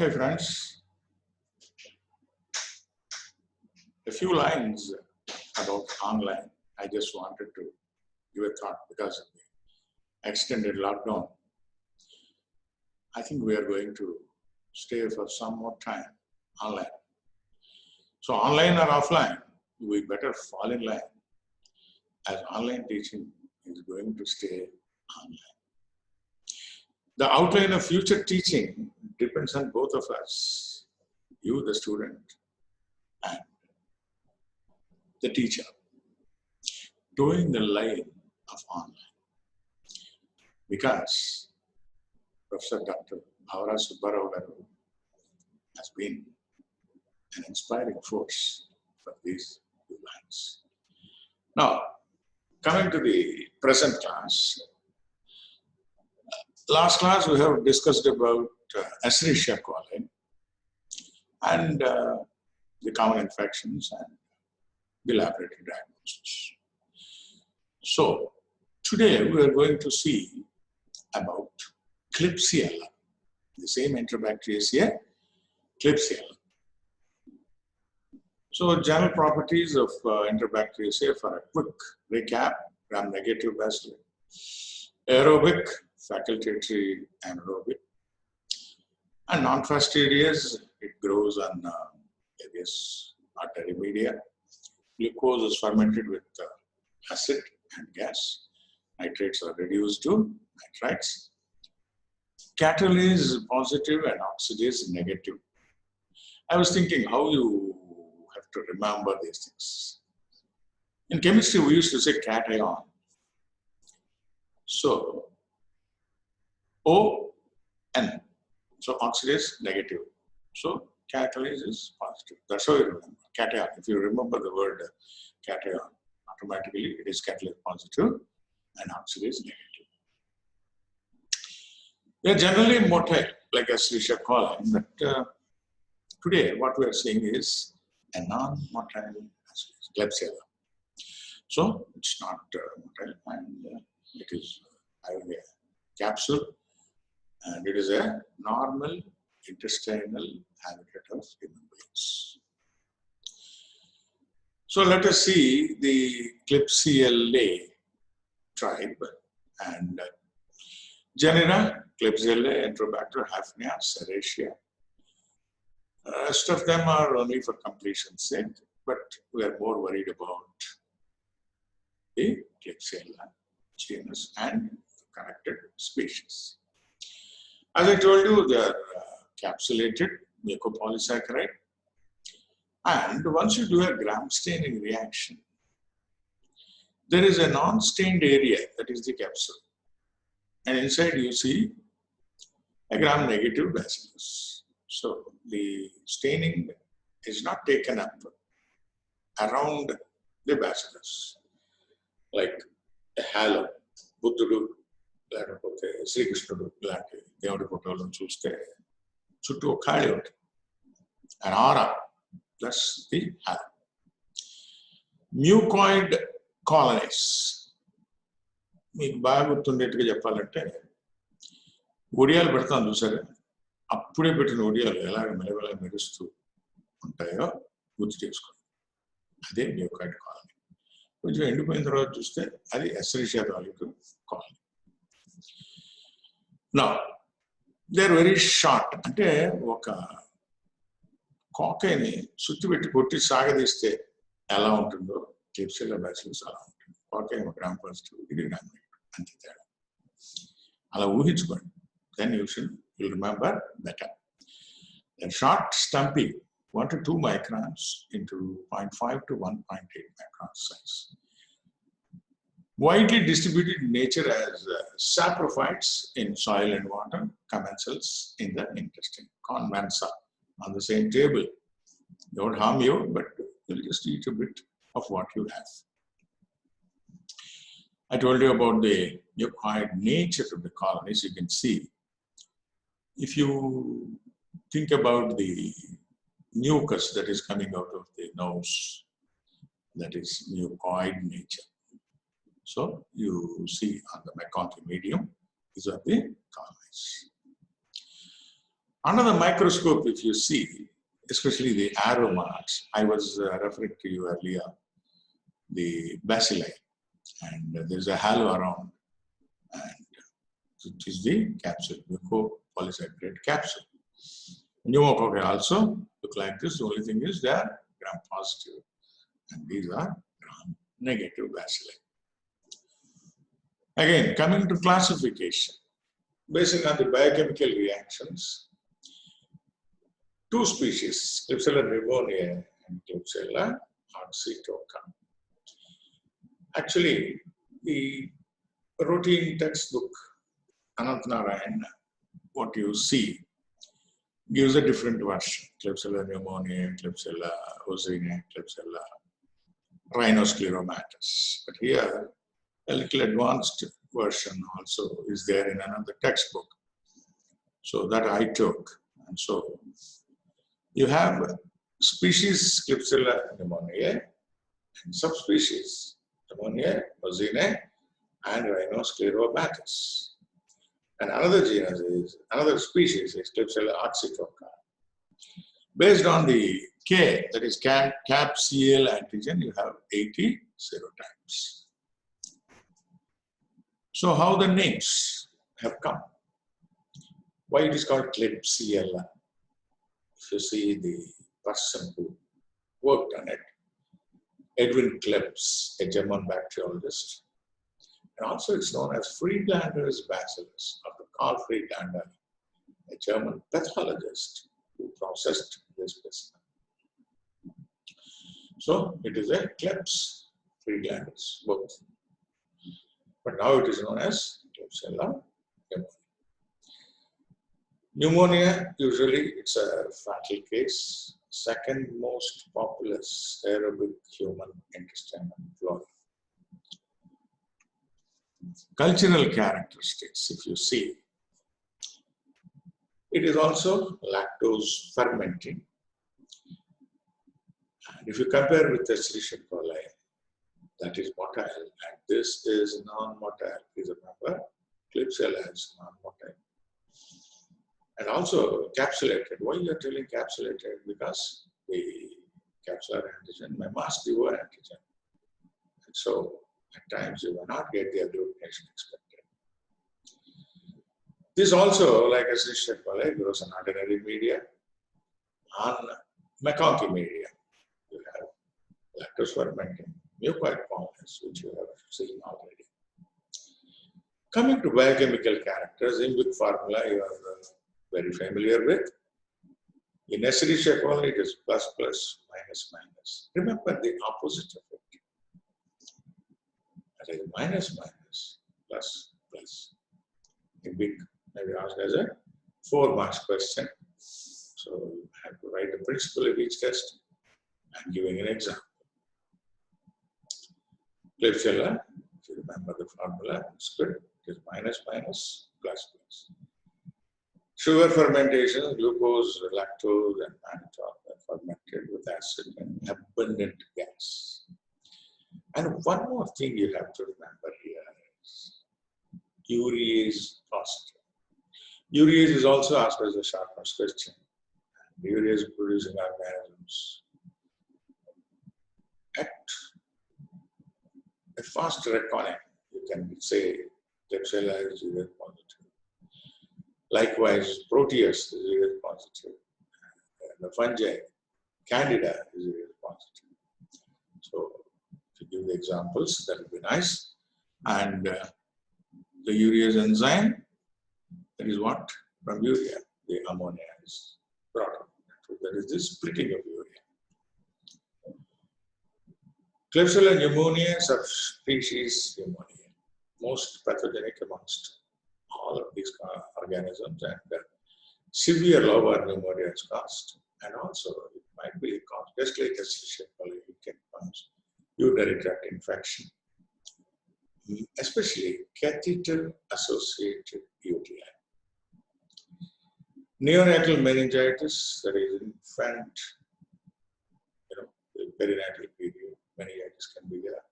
Okay, friends, a few lines about online. I just wanted to give a thought because of the extended lockdown. I think we are going to stay for some more time online. So online or offline, we better fall in line as online teaching is going to stay online. The outline of future teaching depends on both of us, you, the student, and the teacher, doing the line of online. Because Professor Dr. Bala has been an inspiring force for these two lines. Now, coming to the present class, last class we have discussed about Escherichia coli and the common infections and the laboratory diagnosis. So, today we are going to see about Klebsiella, the same Enterobacteriaceae, Klebsiella. So, general properties of Enterobacteriaceae for a quick recap: gram-negative bacilli, aerobic, facultatory anaerobic, and non-fastidious. It grows on various artery media. Glucose is fermented with acid and gas. Nitrates are reduced to nitrites. Catalase is positive and oxidase negative. I was thinking how you have to remember these things. In chemistry, we used to say cation. So, O, N. So, oxidase negative. So, catalase is positive. That's how you remember. Cation. If you remember the word cation, automatically it is catalase positive and oxidase negative. They are generally motile, like Escherichia coli, but today what we are seeing is a non-motile Klebsiella. So it's not motile, and it is having a capsule, and it is a normal intestinal habitat of human beings. So let us see the Klebsiella tribe and genera: Klebsiella, Enterobacter, Hafnia, SERRATIA. Rest of them are only for completion's sake, but we are more worried about the Klebsiella genus and connected species. As I told you, they are capsulated mucopolysaccharide, and once you do a gram staining reaction, there is a non-stained area, that is the capsule, and inside you see a gram-negative bacillus. So the staining is not taken up around the bacillus, like a halo. Buddhudu, లేకపోతే శ్రీకృష్ణుడు ఇలాంటి దేవుడి ఫోటోలను చూస్తే చుట్టూ ఒక ఖాళీ ఉంటుంది. An aura, that's the halo. Mucoid colonies. మీకు బాగా గుర్తుండేట్టుగా చెప్పాలంటే ఒడియాలు పెడతాను చూసారా, అప్పుడే పెట్టిన ఒడియాలు ఎలాగ మెలమెల మెరుస్తూ ఉంటాయో గుర్తు చేసుకోండి. అదే మ్యూకాయిడ్ కాలనీ. కొంచెం ఎండిపోయిన తర్వాత చూస్తే అది ఎస్చెరిషియా తాలూకు కాలనీ. నా దే ఆర్ వెరీ షార్ట్. అంటే ఒక కాకైని సుత్తి పెట్టి కొట్టి సాగదీస్తే ఎలా ఉంటుందో క్లెబ్సియల్లా బ్యాసిల్లస్ అలా ఉంటుంది. కాకై గ్రామ్ పాజిటివ్, ఇది గ్రామ్ నెగిటివ్, అంతే తేడా. అలా ఊహించుకోండి. Then you will remember better. A short, stumpy, 1 to 2 microns into 0.5 to 1.8 micron size. Widely distributed in nature as saprophytes in soil and water, commensals in the intestine, commensa on the same table. Don't harm you, but you'll just eat a bit of what you have. I told you about the mucoid nature of the colonies. You can see, if you think about the mucus that is coming out of the nose, that is mucoid nature. So you see on the McConkie medium, these are the colonies. Under the microscope, if you see, especially the arrow marks, I was referring to you earlier, the bacilli, and there's a halo around, and it is the capsule, mucopolysaccharide capsule. Pneumococci also look like this. The only thing is they are gram-positive, and these are gram-negative bacilli. Again, coming to classification, based on the biochemical reactions, two species, Klebsiella pneumoniae and Klebsiella oxytocca. Actually, the routine textbook, Anant Narayan, what you see, gives a different version. Klebsiella pneumoniae, Klebsiella oziinae, Klebsiella rhinoscleromatis. But here, a little advanced version also is there in another textbook. So that I took. And so you have species Klebsiella pneumoniae and subspecies Pneumoniae, oziinae, and rhinoscleromatis. And another species is Klebsiella oxytocca. Based on the K, that is Klebsiella antigen, you have 80 serotypes. So how the names have come? Why it is called Klebsiella? If you see the person who worked on it, Edwin Klebs, a German bacteriologist, and also it's known as Friedlander's bacillus, after Karl Friedlander, a German pathologist who processed this specimen. So it is a Klebs, Friedlander's both. But now it is known as Klebsiella pneumoniae. Pneumonia, usually it's a fatal case, second most populous aerobic human intestinal flora. Cultural characteristics, if you see, it is also lactose fermenting. And if you compare with the Escherichia coli, that is motile, and this is non-motile. Please remember, Klebsiella is non-motile. And also capsulated. Why you are telling capsulated? Because the capsular antigen may mask the antigen. And so at times you will not get the agglutination expected. This also, like Escherichia coli, grows on ordinary media. On McConkie media, you have lactose fermenting mucoid polymers, which you have seen already. Coming to biochemical characters, in which formula you are very familiar with. In Escherichia coli, it is plus, plus, minus, minus. Remember the opposite of it. That is minus, minus, plus, plus. A big, maybe asked as a 4 marks question. So you have to write the principle of each test and giving an example. Klebsiella, if you remember the formula, it's good. It is minus, minus, plus, plus. Sugar fermentation, glucose, lactose, and mannitol are fermented with acid and abundant gas. And one more thing you have to remember here is urease positive. Urease is also asked as a sharpness question. Urease producing organisms at a fast reckoning, you can say Klebsiella is urease positive. Likewise, Proteus is urease positive. The fungi, Candida is urease positive. So, to give the examples, that would be nice. And the urease enzyme, that is what? From urea, the ammonia is brought up. That is the splitting of urea. Klebsiella pneumoniae, subspecies pneumoniae, most pathogenic amongst all of these organisms, and severe lobar pneumonia is caused. And also, it might be caused, just like Escherichia coli, it can cause urinary tract infection, especially catheter-associated UTI. Neonatal meningitis, that is infant, the perinatal period, meningitis can be there.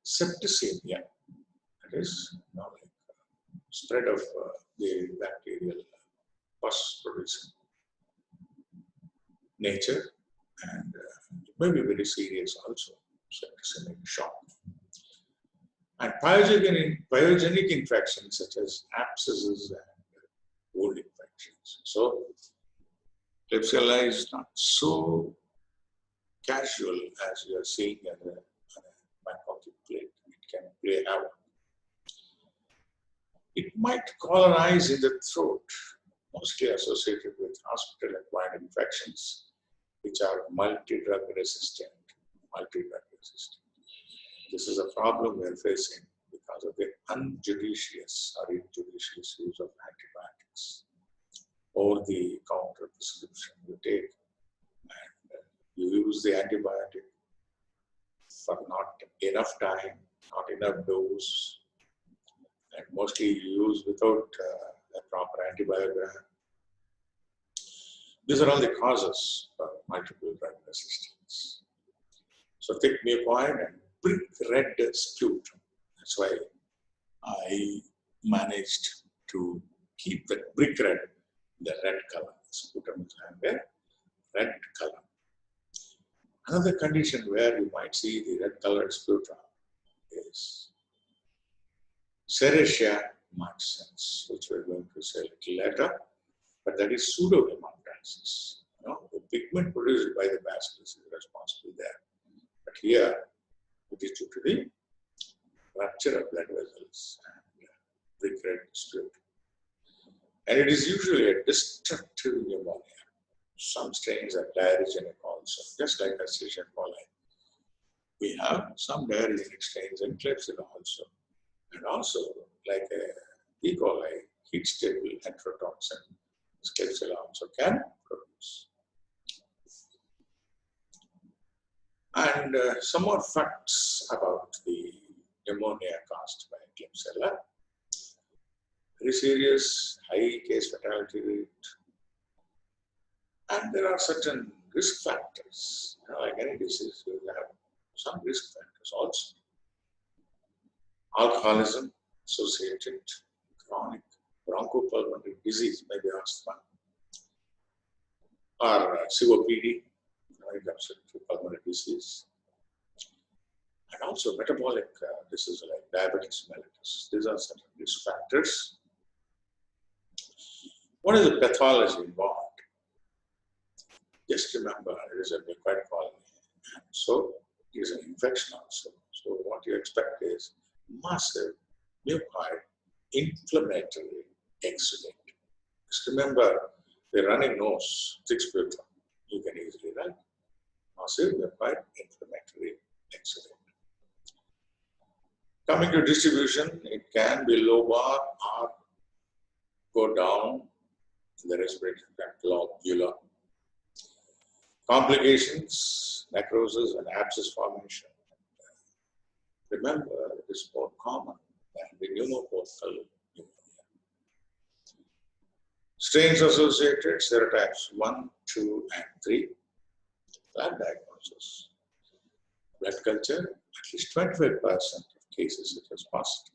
Septicemia, that is like spread of the bacterial pus producing nature, and it may be very serious also, septicemic shock. And pyogenic infections such as abscesses and wound infections. So, Klebsiella is not so casual as you are seeing on a microscopic plate. It can play havoc. It might colonize in the throat, mostly associated with hospital-acquired infections, which are multi-drug resistant. This is a problem we are facing because of the injudicious use of antibiotics or the counter prescription you take. And you use the antibiotic for not enough time, not enough dose, and mostly you use without a proper antibiogram. These are all the causes of multiple drug resistance. So thick mucoid and brick red sputum. That's why I managed to keep the brick red, the red color. Sputum is having a red color. Another condition where you might see the red colored sputum is SERRATIA MARCESCENS, which we're going to say a little later, but that is pseudohematitis. The pigment produced by the bacillus is responsible there. But here, it is due to the rupture of blood vessels and brick red sputum. And it is usually a destructive pneumonia. Some strains are diarrhea also, just like Escherichia coli. We have some diarrhea strains in Klebsiella also. And also, like a E. coli, heat stable enterotoxin, Klebsiella also can produce. And some more facts about the pneumonia caused by Klebsiella. Very serious, high case fatality rate. And there are certain risk factors. Like any disease, you have some risk factors also. Alcoholism associated chronic bronchopulmonary disease, maybe asthma, or COPD, pulmonary disease, and also metabolic disease like diabetes mellitus. These are certain risk factors. What is the pathology involved? Just remember, it is a mucoid colony, and so it is an infection also. So what you expect is massive mucoid inflammatory exudate. Just remember the running nose, thick sputum. You can easily write massive mucoid inflammatory exudate. Coming to distribution, it can be lobar or go down in the respiratory tract, lobular. Complications, necrosis and abscess formation. Remember, it is more common than the pneumococcal pneumonia. Strains associated, serotypes 1, 2, and 3. Lab diagnosis. Blood culture, at least 25% of cases it was positive.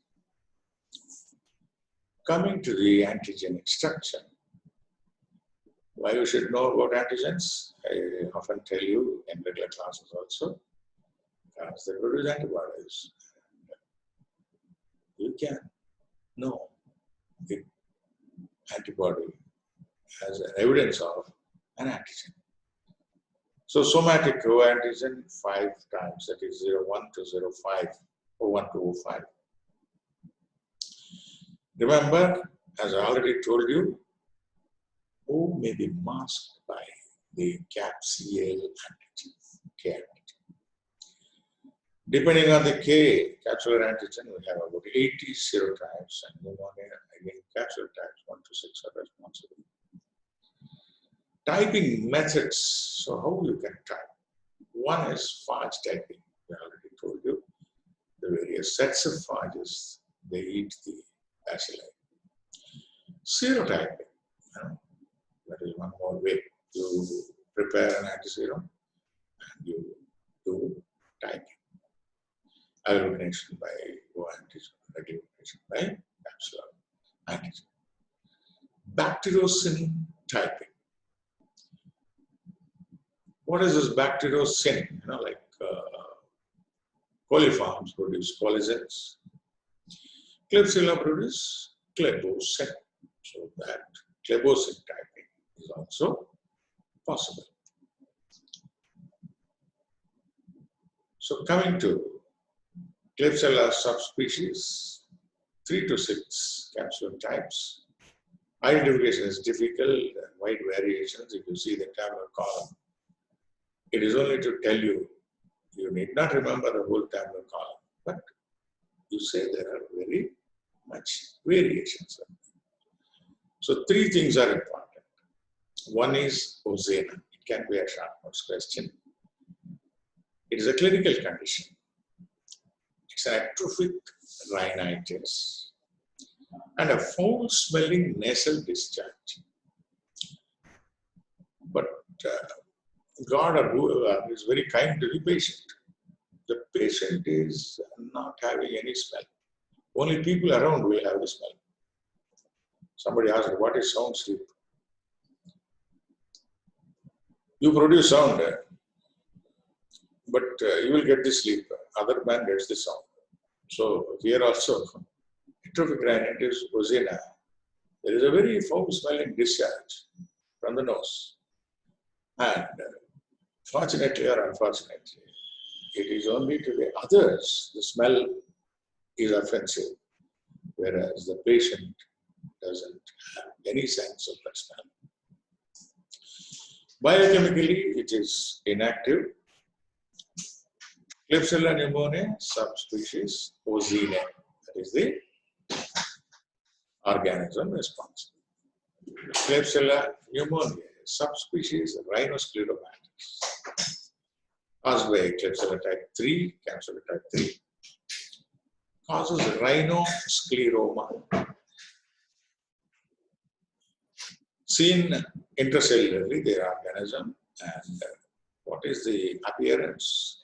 Coming to the antigenic structure. Why you should know about antigens? I often tell you in regular classes also, because they produce antibodies. You can know the antibody as an evidence of an antigen. So somatic co-antigen 5 times, that is 01 to 05, 01 to 05. Remember, as I already told you, O may be masked by the Klebsiella antigen, K antigen. Depending on the K capsular antigen, we have about 80 serotypes, and pneumonia, again, capsular types 1 to 6 are responsible. Typing methods, so how you can type? One is phage typing, I already told you. The various sets of phages, they eat the bacilli. Serotyping, that is one more way. You prepare an antiserum and you do typing. Agglutination by O antigen, agglutination by capsular antigen. bacteriocin typing. What is this bacteriocin? Like coliforms produce collagens. Klebsiella produce klebocin. So that klebocin typing is also possible. So coming to Klebsiella subspecies, 3 to 6 capsule types. Identification is difficult, wide variations. If you see the tabular column, it is only to tell you, you need not remember the whole tabular column, but you say there are very much variations. So 3 things are important. One is ozena. It can be a short notes question. It is a clinical condition. It's an atrophic rhinitis and a foul-smelling nasal discharge. But God or whoever is very kind to the patient. The patient is not having any smell. Only people around will have the smell. Somebody asked, what is sound sleep? You produce sound, but you will get the sleep. Other man gets the sound. So here also, atrophic rhinitis, ozena, there is a very foul-smelling discharge from the nose. And fortunately or unfortunately, it is only to the others the smell is offensive, whereas the patient doesn't have any sense of that smell. Biochemically, it is inactive. Klebsiella pneumoniae subspecies ozena, that is the organism responsible. Klebsiella pneumoniae subspecies rhinoscleromatis, caused by Klebsiella type 3, Klebsiella type 3, causes rhinoscleroma. Seen intracellularly, their organism, and what is the appearance?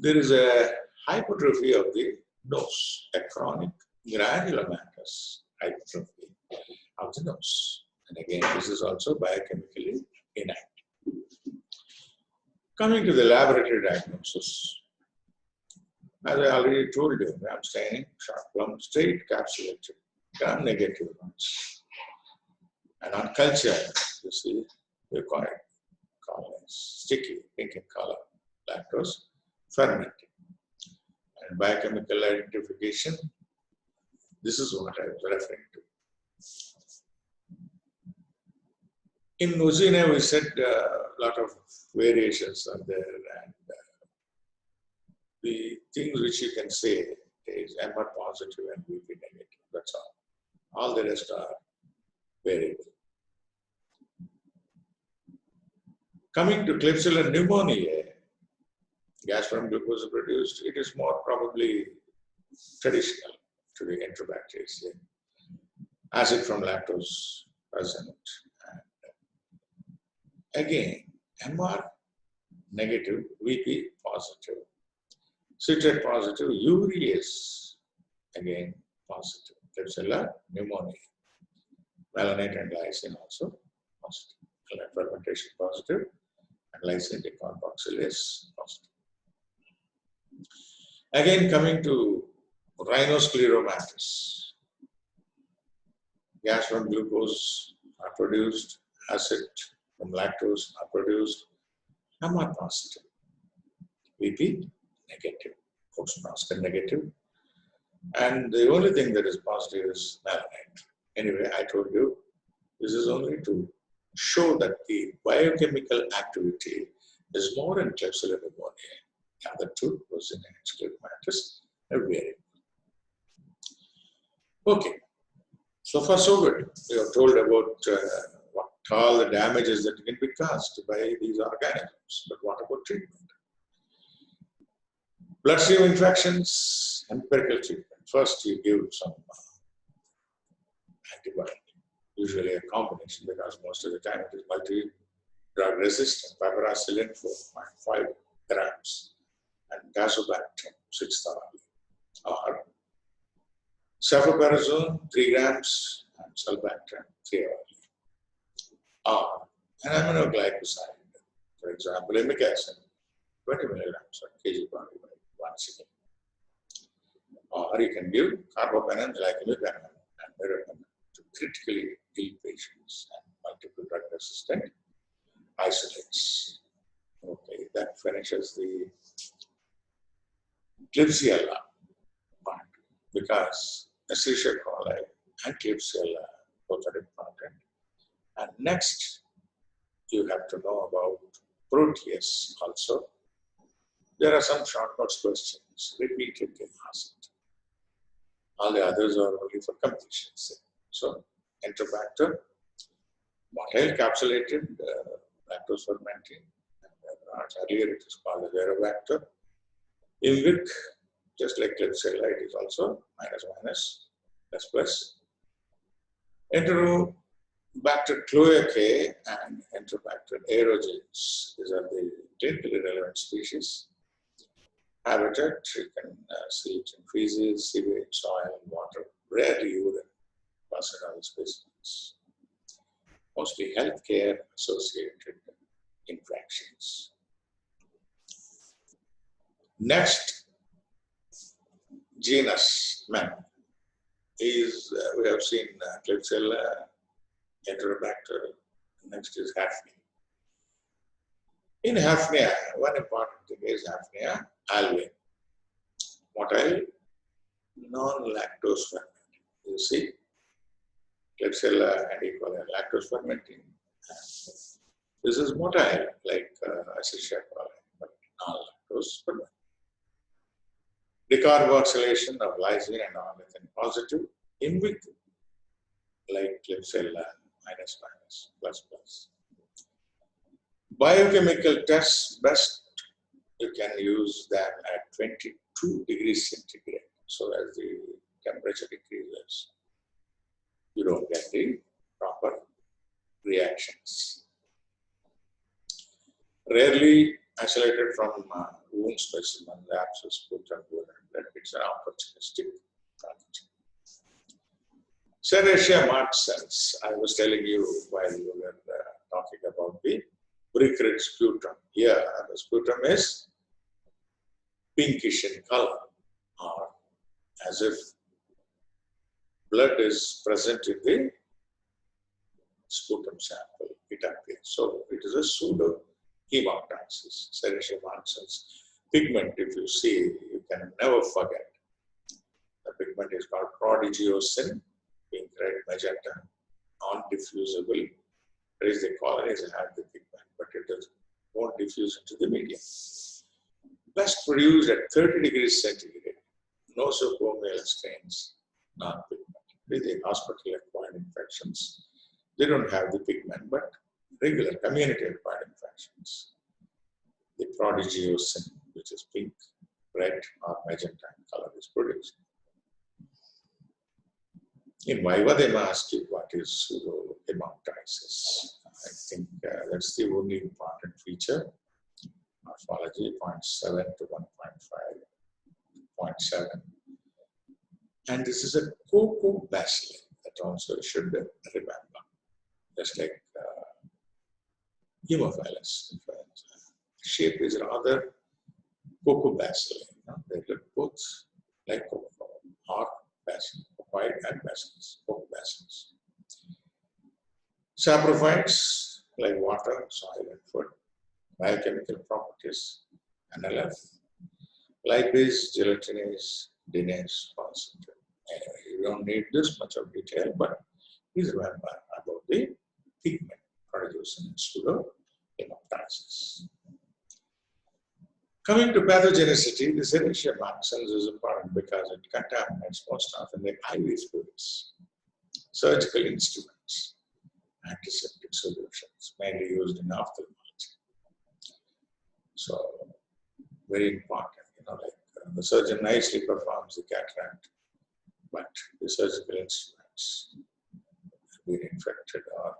There is a hypertrophy of the nose, a chronic granulomatous hypertrophy of the nose. And again, this is also biochemically inactive. Coming to the laboratory diagnosis, as I already told you, gram staining, sharp plumb, straight capsulated, gram negative ones. And on culture, you see, the columns, sticky, pink in color, lactose, fermenting. And biochemical identification, this is what I was referring to. In ozena, we said a lot of variations are there, and the things which you can say is MR positive and VP negative. That's all. All the rest are variable. Coming to Klebsiella pneumoniae, gas from glucose is produced. It is more probably traditional to the Enterobacteriaceae. Acid from lactose present. And again, MR negative, VP positive. Citrate positive, urease again positive. Klebsiella pneumoniae. Melanate and lysine also positive. Fermentation positive and lysine decarboxylase positive. Again, coming to rhinoscleromatis. Gas from glucose are produced, acid from lactose are produced, MR positive, VP negative, post-Proskin negative, and the only thing that is positive is melanate. Anyway, I told you, this is only to show that the biochemical activity is more in Klebsiella pneumoniae. The other two was in scleromatis, a variable. Okay, so far so good. We have told about what all the damages that can be caused by these organisms, but what about treatment? Bloodstream infections, empirical treatment. First, you give some antibiotic, usually a combination, because most of the time it is multi-drug resistant. Piperacillin 4.5 grams and tazobactam 6,000, or cefoperazone 3 grams and sulbactam, 3 or an aminoglycoside, for example, imic acid, 20 milligrams per kg body weight once a day. Or you can give carbapenem, glycemipenem, and meropenem to critically ill patients and multiple drug resistant isolates. Okay, that finishes the Klebsiella part because Escherichia coli and Klebsiella both are important. And next, you have to know about Proteus also. There are some short notes questions repeatedly asked. All the others are only for completion. So, Enterobacter, motile capsulated lactose fermenting. Earlier it is called as Aerobacter. Invic, just like Klebsiella, it is also minus, plus plus. Enterobacter cloacae and Enterobacter aerogens, these are the clinically relevant species. Habitat, you can see it in feces, sewage, soil, water, rarely urine, plus other specimens. Mostly healthcare associated infections. Next, genus men is, we have seen Klebsiella, Enterobacter, next is Hafnia. In Hafnia, one important thing is Hafnia albumin, motile, non-lactose fermenting. You see, Klebsiella and E. coli are lactose fermenting. This is motile, like Escherichia coli, but non-lactose fermenting. Decarboxylation of lysine and ornithine positive, invic, like Klebsiella, minus, plus, plus. Biochemical tests, best you can use them at 22 degrees centigrade. So as the temperature decreases, you don't get the proper reactions. Rarely isolated from wound specimen, abscess, sputum, urine, it's an opportunistic pathogen. Serratia marcescens, I was telling you while we were talking about the brick red sputum. Here, the sputum is pinkish in color, or as if blood is present in the sputum sample. It appears. So it is a pseudo hemoptysis. Serratia marcescens. Pigment, if you see, you can never forget. The pigment is called prodigiosin, pink, red, magenta, non-diffusible. There is the colonies that have the pigment, but it won't diffuse into the medium. Best produced at 30 degrees centigrade, nosocomial stains, non-pigment. With the hospital-acquired infections, they don't have the pigment, but regular community-acquired infections. The prodigiosin, which is pink, red, or magenta in color, is produced. In Viva, they may ask you what is pseudohemoptysis. I think that's the only important feature. Morphology 0.7 to 1.5, 0.7. And this is a cocobacillin that also you should remember. Just like Haemophilus influenza. Shape is rather cocobacillin. They look both like cocoa or bacillin, cocoid and bacillus, cocobacillus. Saprophytes like water, soil, and food. Biochemical properties, NLF. Lipase, gelatinase, dinase, concentrate. Anyway, you don't need this much of detail, but please remember about the pigment produced in pseudohemoptysis. Coming to pathogenicity, the Serratia marcescens is important because it contaminates most often the IV fluids, surgical instruments, antiseptic solutions, mainly used in ophthalmology. So, very important, like the surgeon nicely performs the cataract, but the surgical instruments have been infected or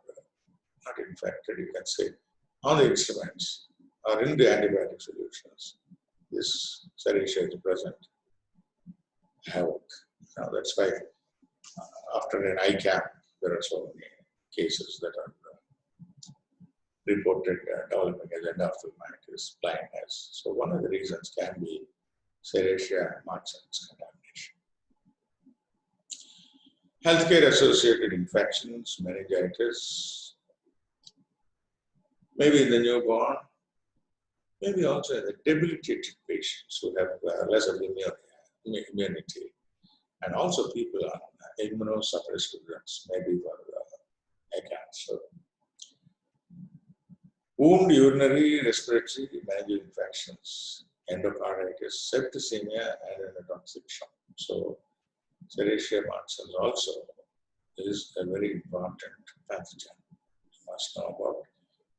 not infected, you can say, on the instruments or in the antibiotic solutions. This Serratia is present. Havoc. Now that's why after an eye cap, there are so many cases that are reported developing as endophthalmitis, blindness. So one of the reasons can be SERRATIA MARCESCENS contamination. Healthcare-associated infections, meningitis, maybe in the newborn, maybe also in the debilitated patients who have less of immunity, and also people on immunosuppressive drugs, maybe for cancer. Wound, urinary, respiratory, meningeal infections, endocarditis, septicemia, and a toxic shock. So, SERRATIA MARCESCENS also is a very important pathogen you must know about.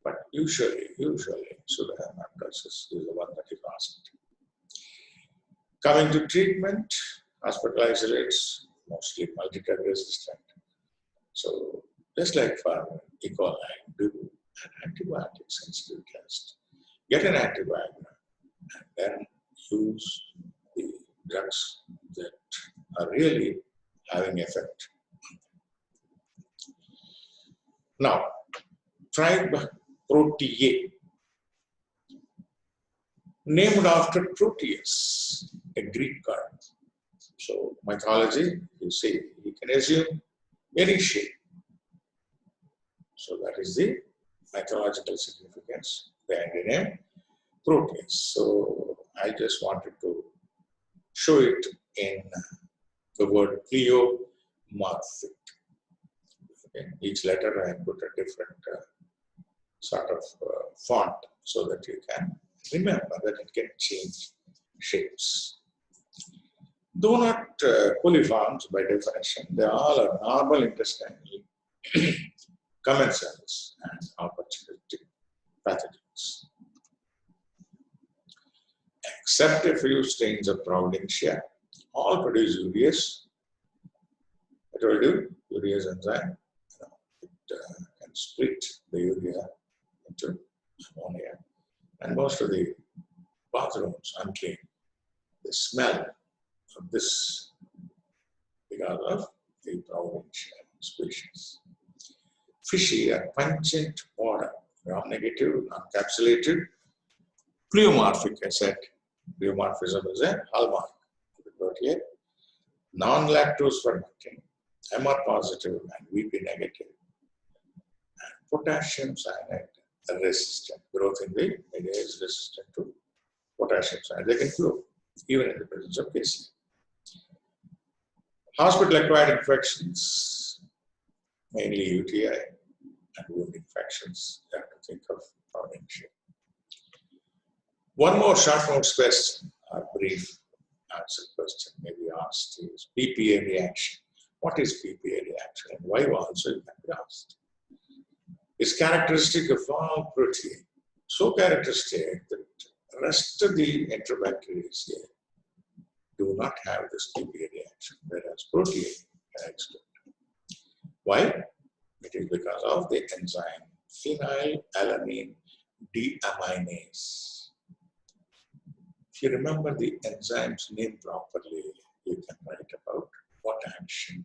But usually, pseudohermaphysis is the one that is asked. Coming to treatment, hospital isolates, mostly multi-drug resistant. So, just like for E. coli, do an antibiotic sensitive test. Get an antibiotic and then use the drugs that are really having effect. Now, tribe Proteae, named after Proteus, a Greek god. So, mythology, you see, you can assume any shape. So, that is the mythological significance behind the name Proteus. So, I just wanted to show it in the word pleomorphic. Okay. Each letter I put a different sort of font so that you can remember that it can change shapes. Though not coliforms by definition, they all are normal intestinal commensals and opportunistic pathogens. Except a few strains of Providencia, all produce urease. I told you, urease enzyme, it can split the urea into ammonia. And most of the bathrooms unclean. The smell of this because of the Providencia species. Fishy are pungent water, gram-negative, non-capsulated, pleomorphic, I said. Pleomorphism is a hallmark of the Proteae. Non-lactose fermenting, MR positive and VP negative. And potassium cyanide resistant. Growth in the media is resistant to potassium cyanide. They can flow even in the presence of casein. Hospital-acquired infections, mainly UTI and wound infections. You have to think of Providencia. One more short notes question, or brief answer question may be asked is PPA reaction. What is PPA reaction and why also it can be asked? It's characteristic of all Proteae. So characteristic that the rest of the Enterobacteriaceae do not have this PPA reaction, whereas Proteae can exhibit. Why? It is because of the enzyme phenylalanine deaminase. If you remember the enzyme's name properly, you can write about what action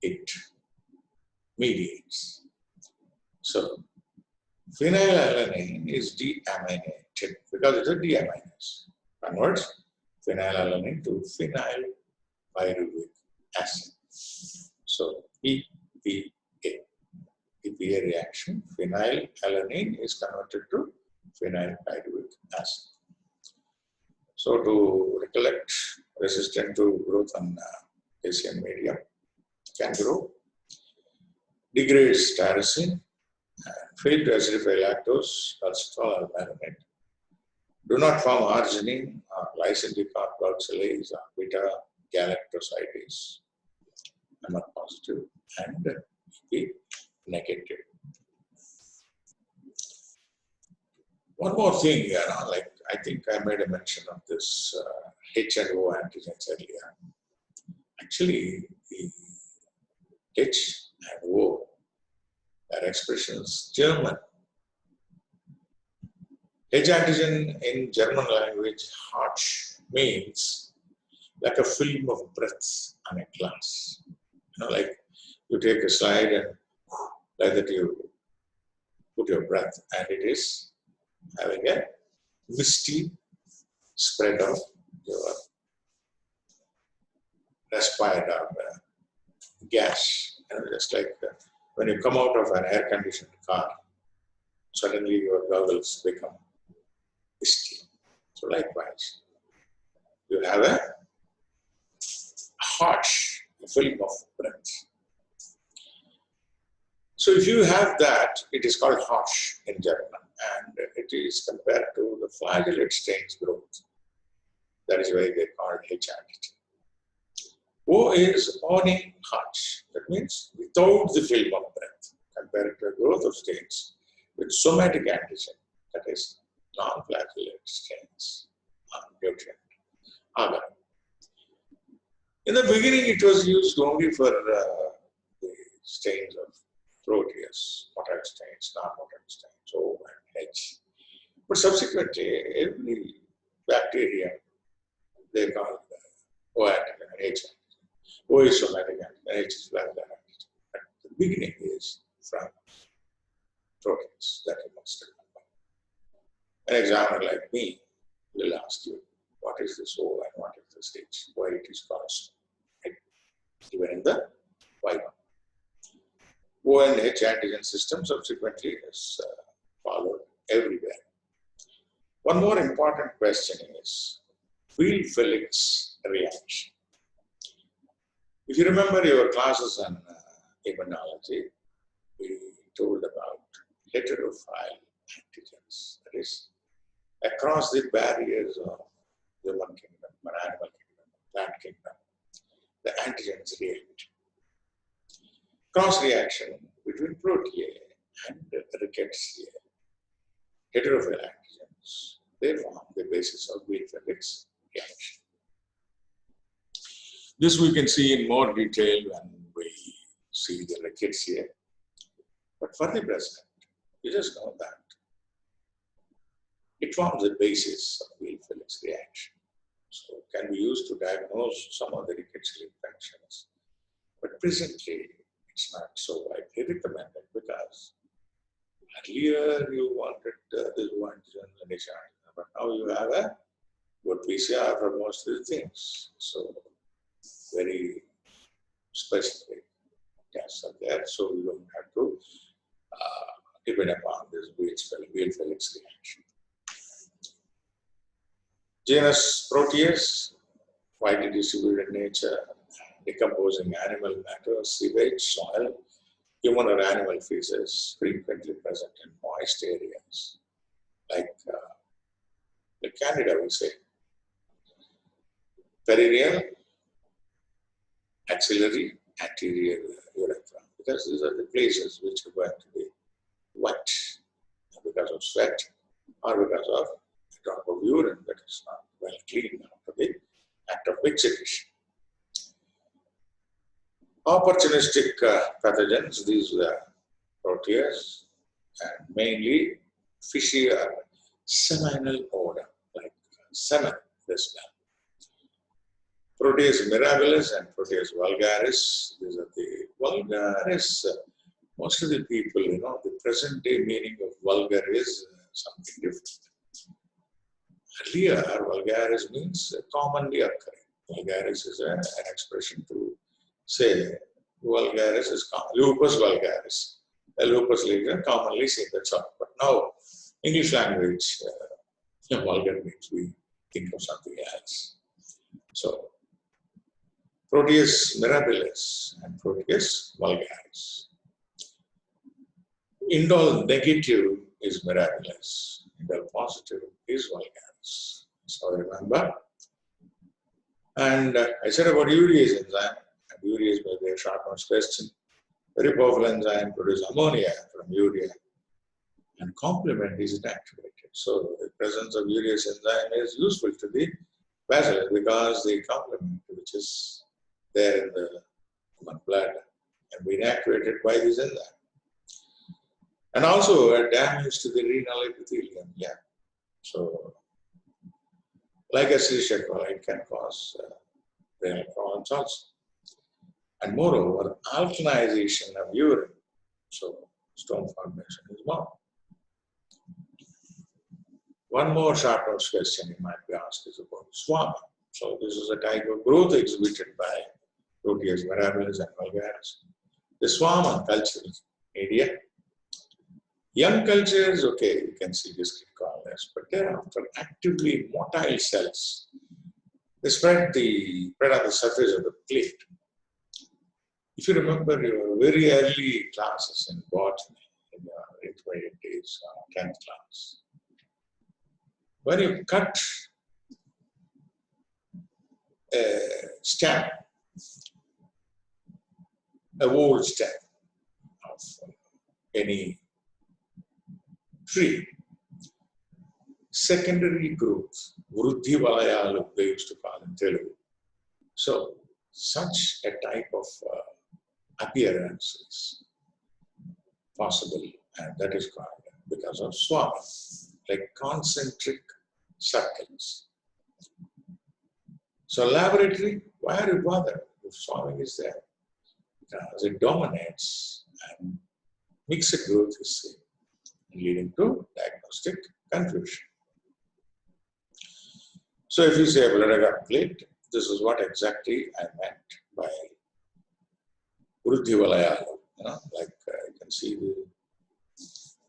it mediates. So, phenylalanine is deaminated because it's a deaminase. Converts phenylalanine to phenyl pyruvic acid. So, PPA reaction, phenylalanine is converted to phenyl pyruvic acid. So, to recollect, resistant to growth on casein medium, can grow, degrades tyrosine, fail to acidify lactose, calcitriol, or marinate, do not form arginine or lysine decarboxylase or beta galactosidase, MR positive, and B negative. One more thing here, like I think I made a mention of this H and O antigens earlier. Actually, the H and O are expressions German. H antigen in German language, Harsh, means like a film of breath on a glass. Like You take a slide and like that you put your breath, and it is having a misty spread of your respired gas. And just like when you come out of an air-conditioned car, suddenly your goggles become misty. So likewise, you have a harsh film of breath. So if you have that, it is called harsh in German, and it is compared to the flagellate stains growth. That is why they call it HRT. O is ohne harsh. That means without the film of breath, compared to the growth of stains with somatic antigen, that is non-flagellate stains on nutrient. Agar. In the beginning, it was used only for the stains of Proteus, motile stains, non-motile stains, O and H. But subsequently, every bacteria, they call O antigen and H antigen. O is somatic antigen, H is flagellate antigen. But the beginning is from proteins that you must remember. An examiner like me will ask you, what is this O and what is this H? Why it is constant? Right? Even in the Bible. O and H antigen system subsequently is followed everywhere. One more important question is Weil-Felix reaction. If you remember your classes on immunology, we told about heterophile antigens. That is, across the barriers of human kingdom, animal kingdom, plant kingdom, the antigens react. Cross-reaction between Proteae and Rickettsia, heterophile antigens, they form the basis of Weil-Felix reaction. This we can see in more detail when we see the Rickettsia. But for the present, you just know that it forms the basis of Weil-Felix reaction. So it can be used to diagnose some of the rickettsial infections. But presently, it's not so widely recommended because earlier you wanted this one and this antigen, but now you have a good PCR for most of the things. So very specific tests are there, so you don't have to depend upon this Weil-Felix reaction. Genus Proteus, widely distributed in nature, decomposing animal matter, sewage, soil, human or animal feces, frequently present in moist areas, like Candida, we say. Perineal, axillary, anterior urethra, because these are the places which are going to be wet because of sweat or because of a drop of urine that is not well cleaned after the act of execution. Opportunistic pathogens, these were Proteus, and mainly fishy or seminal odor, like semen, the smell. Proteus mirabilis and Proteus vulgaris, these are the vulgaris. Most of the people, the present day meaning of vulgar is something different. Earlier, vulgaris means commonly occurring. Vulgaris is an expression to say vulgaris is lupus vulgaris. A lupus lesion commonly seen, that's all. But now, English language, vulgar means we think of something else. So, Proteus mirabilis and Proteus vulgaris. Indole negative is mirabilis. Indole positive is vulgaris. So remember. And I said about urease enzyme. And urease may be a short-note question. Very powerful enzyme produces ammonia from urea. And complement is inactivated. So the presence of urease enzyme is useful to the bacillus because the complement, which is there in the human blood, can be inactivated by this enzyme. And also a damage to the renal epithelium. Yeah. So, like Escherichia coli, it can cause renal problems also. And moreover, alkalinization of urine. So stone formation is more. One more short notes question you might be asked is about swarming. So this is a type of growth exhibited by Proteus mirabilis and vulgaris. The swarm on culture media. Young cultures, okay, you can see discrete colonies, but thereafter actively motile cells. They spread on the surface of the plate. If you remember your very early classes in botany, in your intermediate days, 10th class, when you cut a stem, a old stem of any tree, secondary growth, Vruddhivayalu, they used to call in Telugu. So, such a type of appearance is possible, and that is called because of swarming, like concentric circles. So, laboratory, why are you bothered if swarming is there? Because it dominates and mixed growth is seen, leading to diagnostic confusion. So if you say blood agar plate, this is what exactly I meant by Vruddhivayalu, like you can see the,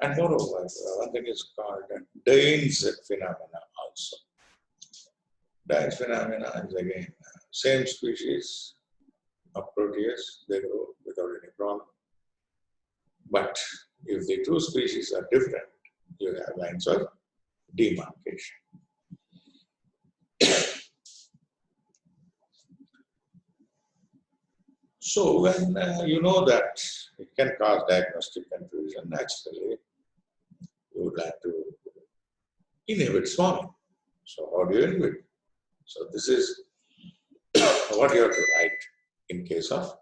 and moreover, one thing is called Dane's phenomena also. Dane's phenomena is again same species of Proteus, they grow without any problem. But if the two species are different, you have lines of demarcation. So when you know that it can cause diagnostic confusion, naturally you would like to inhibit swarming. So how do you inhibit? So this is what you have to write in case of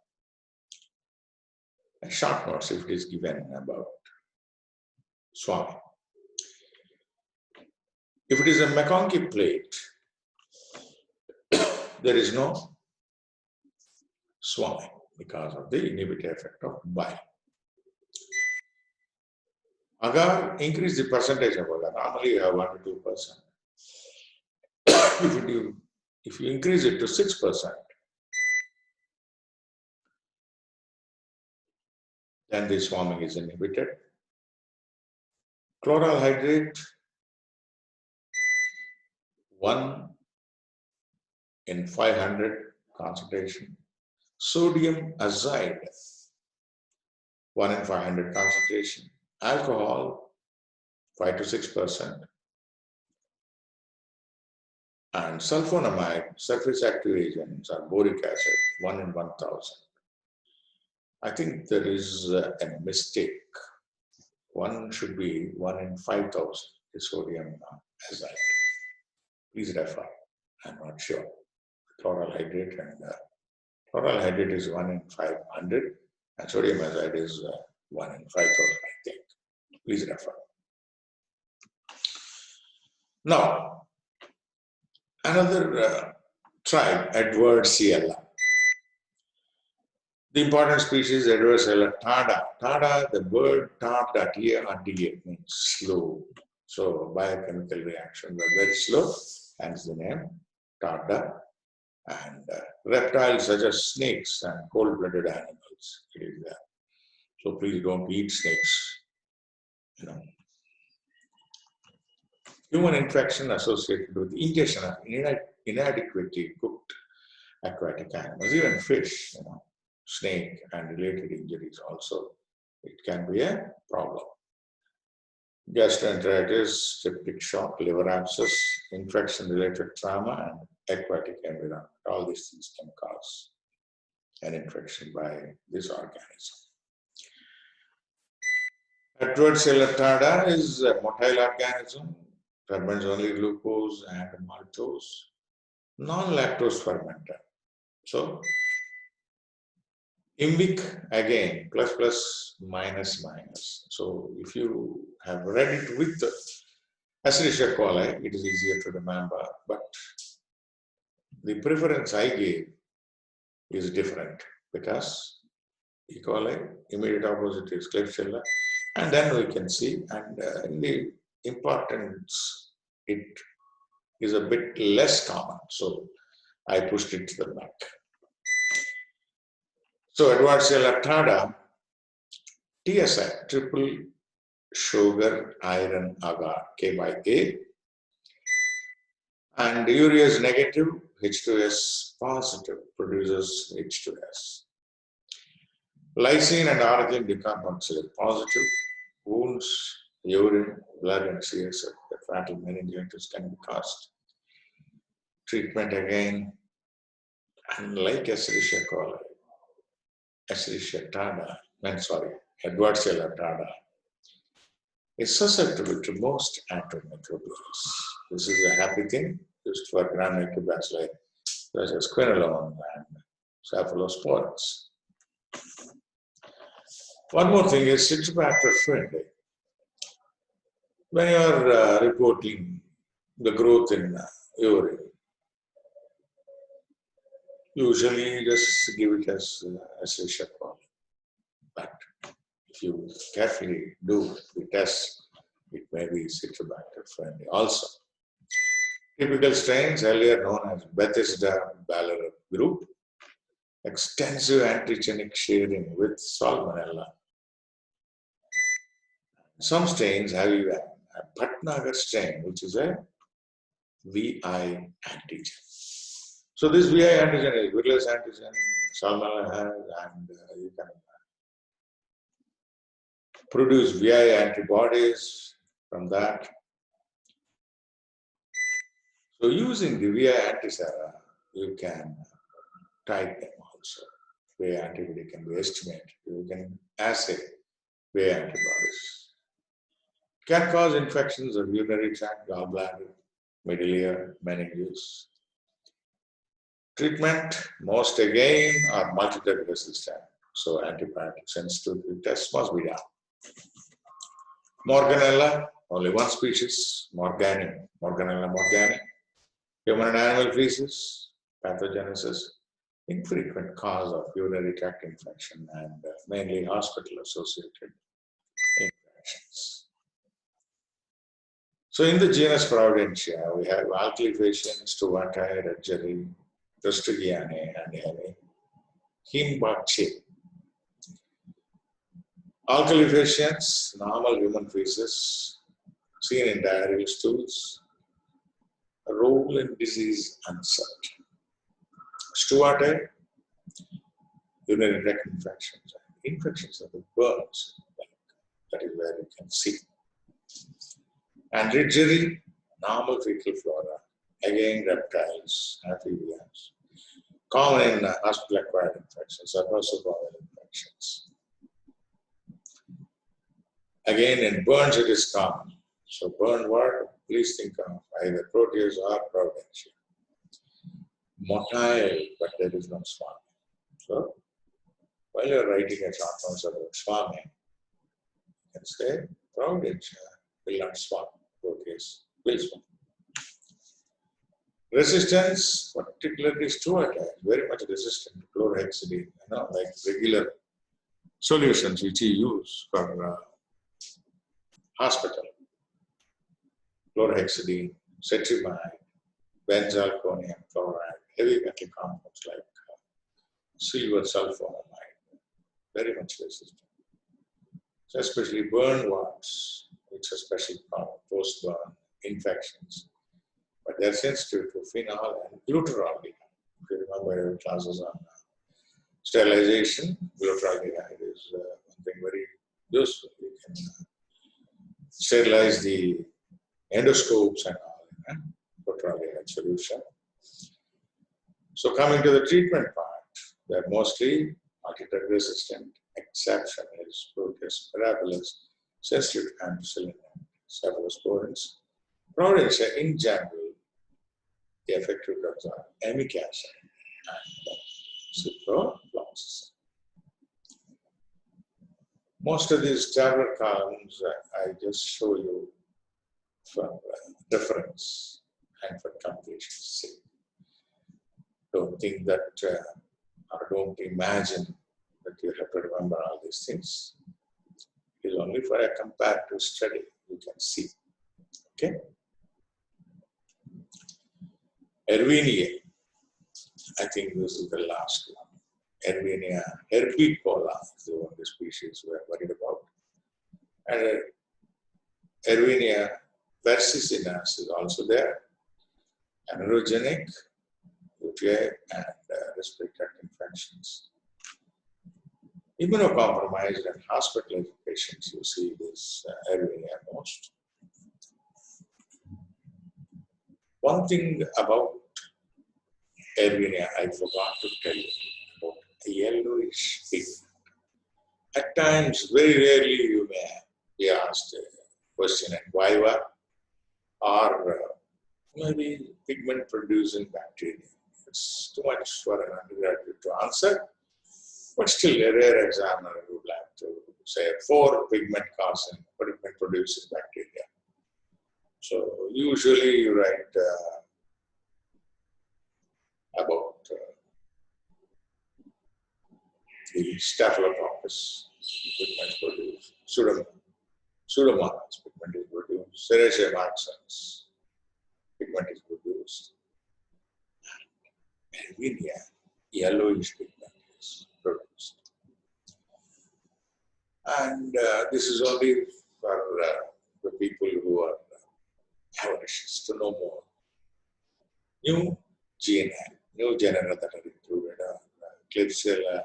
a short notes if it is given about swarming. If it is a McConkey plate, there is no swarming because of the inhibitory effect of bile. Agar, increase the percentage of agar. Normally you have 1 to 2%. If you increase it to 6%, then the swarming is inhibited. Chloral hydrate, 1 in 500 concentration. Sodium azide, 1 in 500 concentration. Alcohol, 5 to 6%. And sulfonamide, surface active agents, or boric acid, 1 in 1000. I think there is a mistake. One should be 1 in 5000, the sodium azide. Please refer, I'm not sure. Chloral hydrate and chloral hydrate is 1 in 500 and sodium azide is 1 in 5000, I think. Please refer. Now, another tribe, EDWARDSIELLAE. The important species, EDWARDSIELLAE tarda. Tarda, the word tar.ea means slow. So biochemical reactions are very slow, hence the name tarda. And reptiles such as snakes and cold-blooded animals. So please don't eat snakes. Human infection associated with ingestion of inadequately cooked aquatic animals, even fish, snake and related injuries also, it can be a problem. Gastroenteritis, septic shock, liver abscess, infection-related trauma, and aquatic environment. All these things can cause an infection by this organism. EDWARDSIELLAE tarda is a motile organism, ferments only glucose and maltose, non-lactose fermenter. So, imbic again, plus plus, minus minus. So, if you have read it with the SERRATIA coli, it is easier to remember, but the preference I gave is different. because E. coli, immediate opposite is Klebsiella, and then we can see, and in the importance, it is a bit less common, so I pushed it to the back. So Edwardsiella tarda, TSI, triple sugar iron agar, K by A, and urea is negative, H2S positive, produces H2S. Lysine and arginine decarboxylate positive, wounds, urine, blood, and CSF, the fatal meningitis can be caused. Treatment again, and like Escherichia coli, Escherichia tarda, Edwardsiella tarda, is susceptible to most antimicrobials. This is a happy thing used for gram-negative bacilli such as quinolone and cephalosporins. One more thing is Citrobacter friendly. When you are reporting the growth in urine, usually just give it as Escherichia coli. But if you carefully do the test, it may be Citrobacter friendly also. Typical strains earlier known as Bethesda-Bala group, extensive antigenic sharing with Salmonella. Some strains have even a Bhatnagar strain, which is a VI antigen. So this VI antigen is villous antigen, Salmonella has, and you can produce VI antibodies from that. So using the VI antisera, you can type them also. VI antibody can be estimated. You can assay VI antibodies. Can cause infections of urinary tract, gallbladder, middle ear, meninges. Treatment, most again are multi-drug resistant. So antibiotic sensitivity tests must be done. Morganella, only one species, Morganella morgani. Human and animal feces, pathogenesis, infrequent cause of urinary tract infection and mainly hospital-associated infections. So in the genus Providencia, we have alkalifacians, Stuvatae, Redgeri, Drostrigianae, and Himbache. Alkalifacians, normal human feces, seen in diarrheal stools, role in disease uncertain. Stuvatae, urinary tract infections, infections of the burns, that is where you can see. And Redgeri, normal fecal flora, again reptiles, amphibians, common in hospital-acquired infections, submersible infections. Again, in burns it is common. So burn word, please think of either Proteus or Providencia. Motile, but there is no swarming. So while you are writing a short notes about swarming, you can say Providencia will not swarm. Proteus will swarm. Resistance, particularly Stuvatae, very much resistant to chlorhexidine, like regular solutions which you use for hospital. Chlorhexidine, cetrimide, benzalkonium chloride, heavy metal compounds like silver sulfonamide, very much resistant. So especially burn wounds, which are special post-burn infections. But they're sensitive to phenol and glutaraldehyde. If you remember your classes on sterilization, glutaraldehyde is something very useful. You can sterilize the endoscopes and all in glutaraldehyde solution. So coming to the treatment part, they're mostly multi-drug resistant. Exception is Proteus mirabilis, sensitive to ampicillin and cephalosporins. Providencia in general, the effective drugs are amic acid and ciprofloxacin. Most of these tablet columns I just show you for reference and for completion's sake. Don't think that or don't imagine that you have to remember all these things. It is only for a comparative study you can see. Okay? ERWINIEAE. I think this is the last one. ERWINIEAE herbicola is the only species we are worried about. And ERWINIEAE persistens is also there. Antigenic, UTI, and respiratory tract infections. Immunocompromised and hospitalized patients, you see this ERWINIEAE most. One thing about ERWINIEAE I forgot to tell you about a yellowish pigment. At times, very rarely, you may be asked a question at viva or maybe pigment producing bacteria. It's too much for an undergraduate to answer, but still a rare examiner would like to say 4 pigment causing, pigment producing bacteria. So usually you write about the Staphylococcus pigment produced, Pseudomonas pigment is produced, SERRATIA MARCESCENS pigment is produced, and ERWINIEAE yellowish pigment is produced. And this is only for the people who are avaricious to know more. New genera that are included are Klebsiella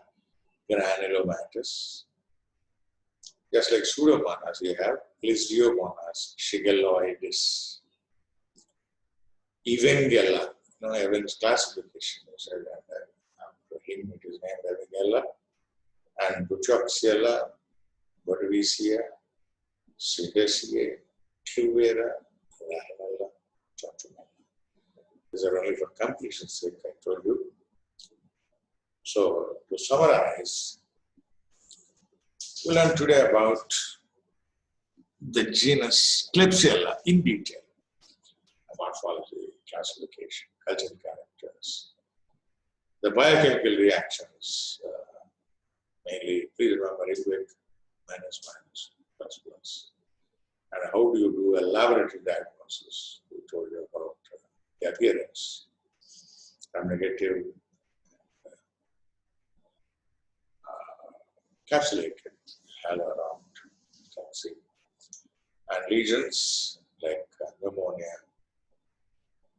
granulomatous. Just like Pseudomonas, you have Misc.Enterobact, Shigelloides, Evangella. Evan's classification is after him, it is named Evangella, and Buchoxiella, Bordovicea, Sudaceae, Tuvera, Morganella, Morganella. These are only for completion's sake, I told you. So, to summarize, we'll learn today about the genus Klebsiella in detail, morphology, classification, cultural characters, the biochemical reactions, mainly, please remember, equate, minus, plus, plus. And how do you do a laboratory diagnosis? We told you about the appearance, negative, capsulated, halo around, you can see. And lesions like pneumonia,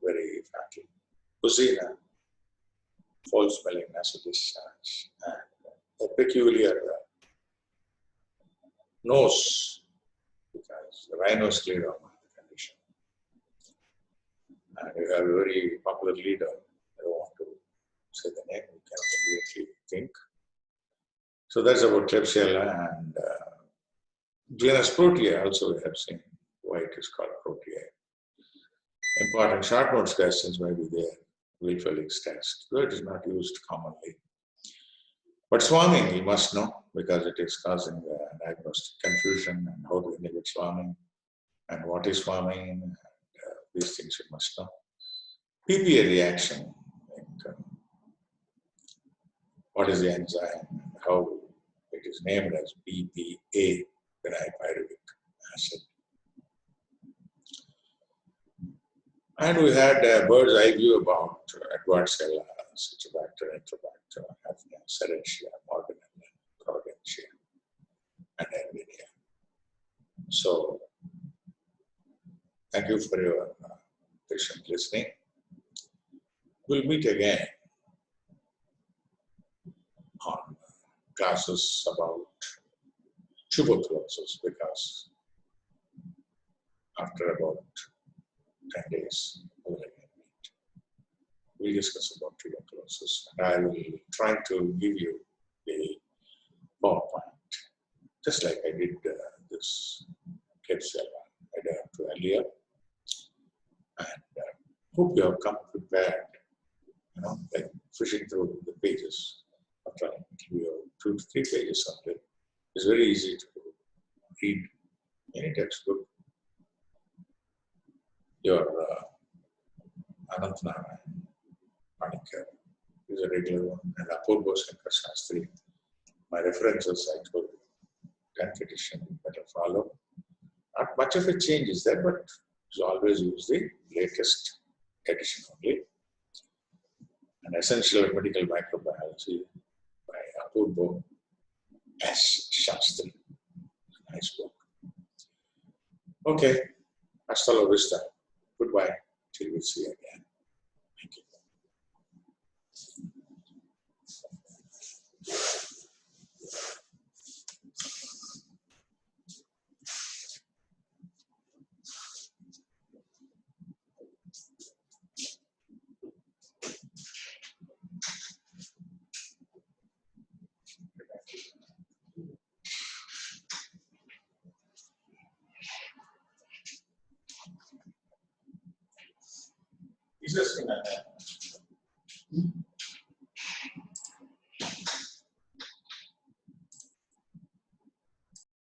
very fatty, Pusina, foul smelling nasal discharge, and a peculiar nose, because the rhinoscleroma condition. And you have a very popular leader. I don't want to say the name, you can immediately think. So that's about Klebsiella, and genus Protea also we have seen why it is called Protea. Important short notes questions may be there, Wilfelig's test, though it is not used commonly. But swarming, you must know, because it is causing diagnostic confusion, and how to inhibit swarming, and what is swarming, and these things you must know. PPA reaction, like, what is the enzyme, and how it is named as PPA, pyruvic acid. And we had a bird's eye view about EDWARDSIELLAE, Misc.Enterobact, SERRATIA, Morganella, PROVIDENCIA, and ERWINIEAE. So, thank you for your patient listening. We'll meet again on classes about tuberculosis, because after about 10 days, we'll discuss about tuberculosis, and I will try to give you the PowerPoint, just like I did this Klebsiella I did earlier, and hope you have come prepared, like fishing through the pages of trying to give you 2 to 3 pages only. It's very easy to read any textbook. Your Anantnarayan Panikar is a regular one, and Apurva Shankar Shastri. My references, I told you, 10th edition, better follow. Not much of a change is there, but you always use the latest edition only. An Essential Medical Microbiology by Apurva S. Shastri. Nice book. Okay, hasta la vista. Goodbye till we see you again. Thank you. Is this